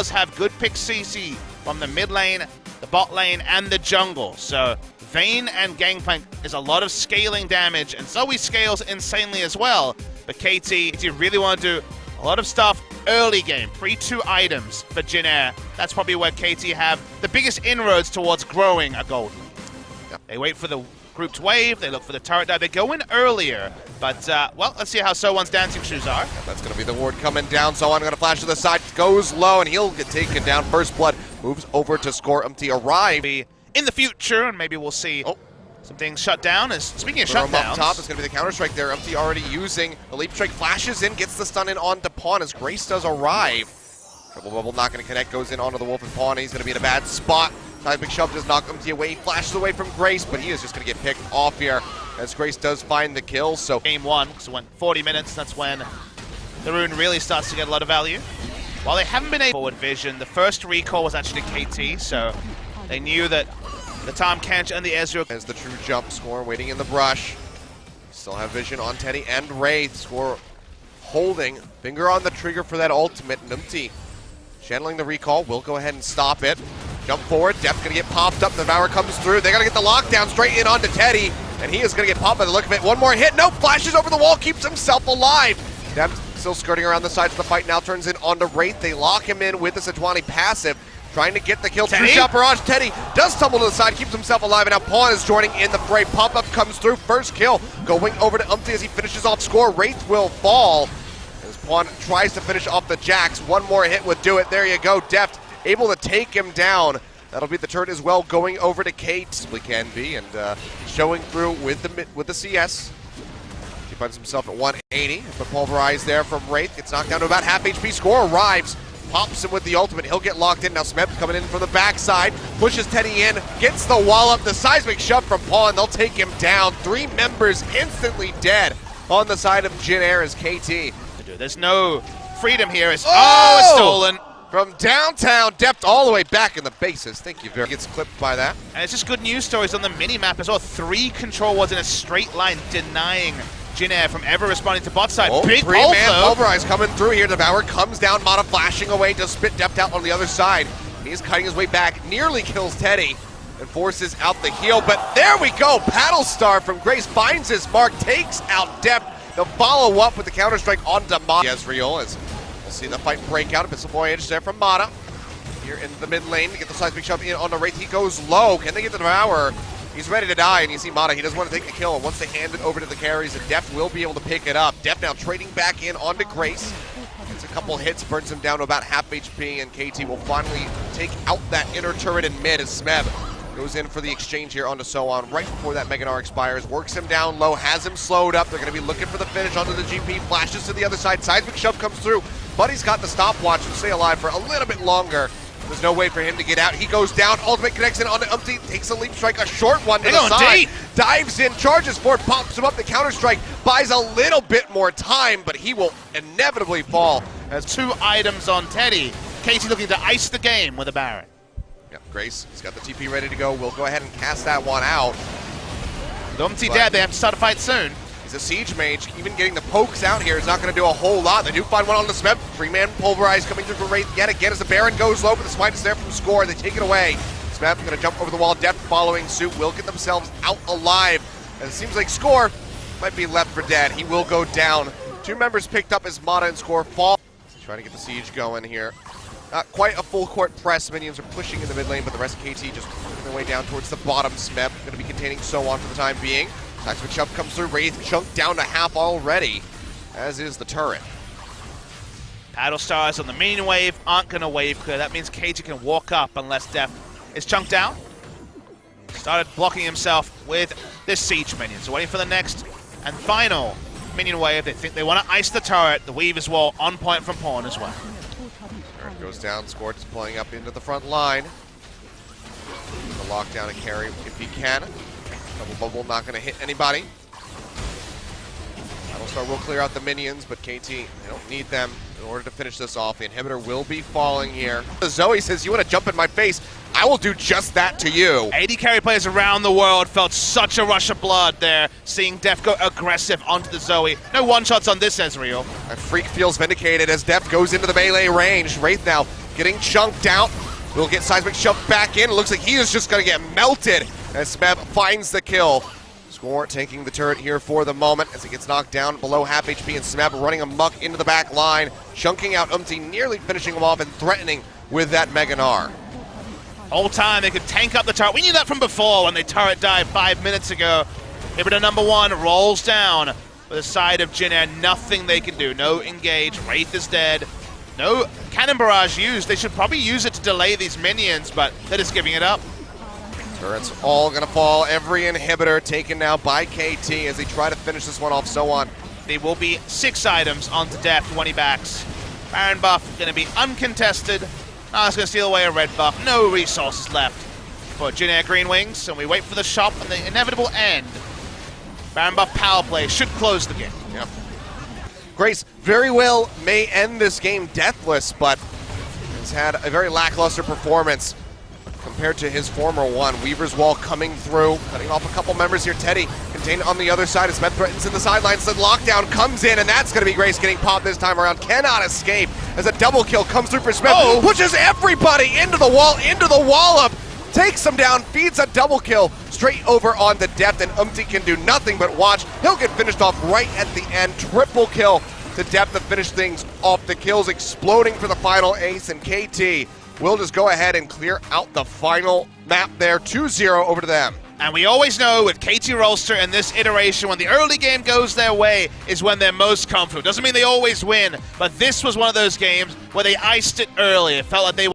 does have good pick CC from the mid lane, the bot lane, and the jungle. So Vayne and Gangplank is a lot of scaling damage, and Zoe scales insanely as well. But KT, if you really want to do a lot of stuff early game, pre-2 items for Jin Air, that's probably where KT have the biggest inroads towards growing a gold lead. Yep. They wait for the grouped wave, they look for the turret dive, they go in earlier, but well, let's see how So1's dancing shoes are. Yeah, that's going to be the ward coming down. So1 going to flash to the side, goes low, and he'll get taken down. First blood moves over to score. arrive. In the future, and maybe we'll see some things shut down. Speaking of shutdowns, up top is going to be the counter strike there. already using the leap strike, flashes in, gets the stun in onto Pawn as Grace does arrive. Triple bubble not going to connect, goes in onto the Wolf and Pawn. He's going to be in a bad spot. Big shove does knock away. He flashes away from Grace, but he is just going to get picked off here as Grace does find the kill. So game 1, so when 40 minutes, that's when the rune really starts to get a lot of value. While they haven't been able to forward vision, the first recall was actually KT, so they knew that the Tahm Kench and the Ezreal. As the true jump, Score waiting in the brush. Still have vision on Teddy and Wraith. Score holding, finger on the trigger for that ultimate. Numpty channeling the recall, will go ahead and stop it. Jump forward, Deft gonna get popped up, the Devour comes through. They gotta get the lockdown straight in onto Teddy, and he is gonna get popped by the look of it. One more hit, nope, flashes over the wall, keeps himself alive. Deft still skirting around the sides of the fight, now turns in onto Wraith. They lock him in with the Sejuani passive, trying to get the kill. True shot barrage, Teddy does tumble to the side, keeps himself alive, and now Pawn is joining in the fray. Pop-up comes through, first kill, going over to Umpty as he finishes off Score. Wraith will fall, as Pawn tries to finish off the Jax. One more hit would do it, there you go, Deft able to take him down. That'll be the turret as well, going over to Kate. We can be, and showing through with the CS. He finds himself at 180, but pulverized there from Wraith. Gets knocked down to about half HP. Score arrives, pops him with the ultimate. He'll get locked in. Now Smith coming in from the backside, pushes Teddy in, gets the wall up. The seismic shove from Pawn. They'll take him down. 3 members instantly dead on the side of Jin Air as KT. There's no freedom here. It's it's stolen. From downtown, Deft all the way back in the bases. Thank you very much. Gets clipped by that. And it's just good news stories on the mini-map as well. 3 control wards in a straight line, denying Jin Air from ever responding to bot side. Big 3-man pulverize coming through here. Devour comes down, Mata flashing away to spit Deft out on the other side. He's cutting his way back, nearly kills Teddy, and forces out the heal. But there we go, Paddle Star from Grace finds his mark, takes out Deft. They'll follow up with the counter-strike onto Mata. Ezreal as we'll see the fight break out. A missile voyage there from Mata. Here in the mid lane to get the seismic shove in onto Wraith. He goes low. Can they get the Devourer? He's ready to die, and you see Mata. He doesn't want to take the kill. And once they hand it over to the carries, and Deft will be able to pick it up. Deft now trading back in onto Grace. Gets a couple hits, burns him down to about half HP, and KT will finally take out that inner turret in mid as Smeb goes in for the exchange here onto So1 right before that Mega Gnar expires. Works him down low, has him slowed up. They're going to be looking for the finish onto the GP. Flashes to the other side. Seismic shove comes through. Buddy's got the stopwatch to stay alive for a little bit longer. There's no way for him to get out. He goes down. Ultimate connects in onto Umpty. Takes a leap strike, a short one to the side. Deep. Dives in, charges for it, pops him up. The counter strike buys a little bit more time, but he will inevitably fall. As 2 items on Teddy. KT looking to ice the game with a Baron. Yep, Grace, he's got the TP ready to go. We'll go ahead and cast that one out. Umpty dead. They have to start a fight soon. He's a siege mage. Even getting the pokes out here is not going to do a whole lot. They do find one on the Smeb. 3-man pulverize coming through for Wraith yet again as the Baron goes low, but the smite is there from Score. They take it away. Smeb going to jump over the wall. Deft following suit. Will get themselves out alive. And it seems like Score might be left for dead. He will go down. 2 members picked up as Mata and Score fall. He's trying to get the siege going here. Not quite a full court press. Minions are pushing in the mid lane, but the rest of KT just working their way down towards the bottom. Smeb going to be containing So1 for the time being. Seismic shove comes through. Wraith chunked down to half already, as is the turret. Paddle Stars on the main wave aren't going to wave clear. That means KT can walk up unless Deft is chunked down. Started blocking himself with this siege minion. So waiting for the next and final minion wave. They think they want to ice the turret. The weave as well on point from Pawn as well. Turret goes down. Score just pulling up into the front line. The lockdown and carry if he can. Double bubble not going to hit anybody. Battlestar will clear out the minions, but KT, they don't need them in order to finish this off. The inhibitor will be falling here. Zoe says, you want to jump in my face? I will do just that to you. 80 carry players around the world felt such a rush of blood there, seeing Deft go aggressive onto the Zoe. No one-shots on this Ezreal. A Freak feels vindicated as Deft goes into the melee range. Wraith now getting chunked out. We'll get Seismic shoved back in. Looks like he is just going to get melted as Smeb finds the kill. Score taking the turret here for the moment as he gets knocked down below half HP, and Smeb running amok into the back line, chunking out nearly finishing him off and threatening with that Mega Gnar. Whole time they could tank up the turret. We knew that from before when the turret died 5 minutes ago. Hibbiter number 1 rolls down with the side of Jin Air. Nothing they can do. No engage. Wraith is dead. No cannon barrage used. They should probably use it to delay these minions, but they're just giving it up. Turrets all going to fall. Every inhibitor taken now by KT as they try to finish this one off. So on. There will be 6 items onto death when he backs. Baron buff going to be uncontested. Now it's going to steal away a red buff. No resources left for Jin Air Green Wings, and we wait for the shop and the inevitable end. Baron buff power play should close the game. Yep. Grace very well may end this game deathless, but has had a very lackluster performance compared to his former one. Weaver's Wall coming through, cutting off a couple members here. Teddy contained on the other side as Smeb threatens in the sidelines. The lockdown comes in, and that's going to be Grace getting popped this time around. Cannot escape as a double kill comes through for Smeb. Pushes everybody into the wallop. Takes him down, feeds a double kill straight over on the depth, and can do nothing but watch. He'll get finished off right at the end. Triple kill to depth to finish things off. The kills exploding for the final ace, and KT will just go ahead and clear out the final map there. 2-0 over to them. And we always know with KT Rolster in this iteration, when the early game goes their way is when they're most comfortable. Doesn't mean they always win, but this was one of those games where they iced it early. It felt like they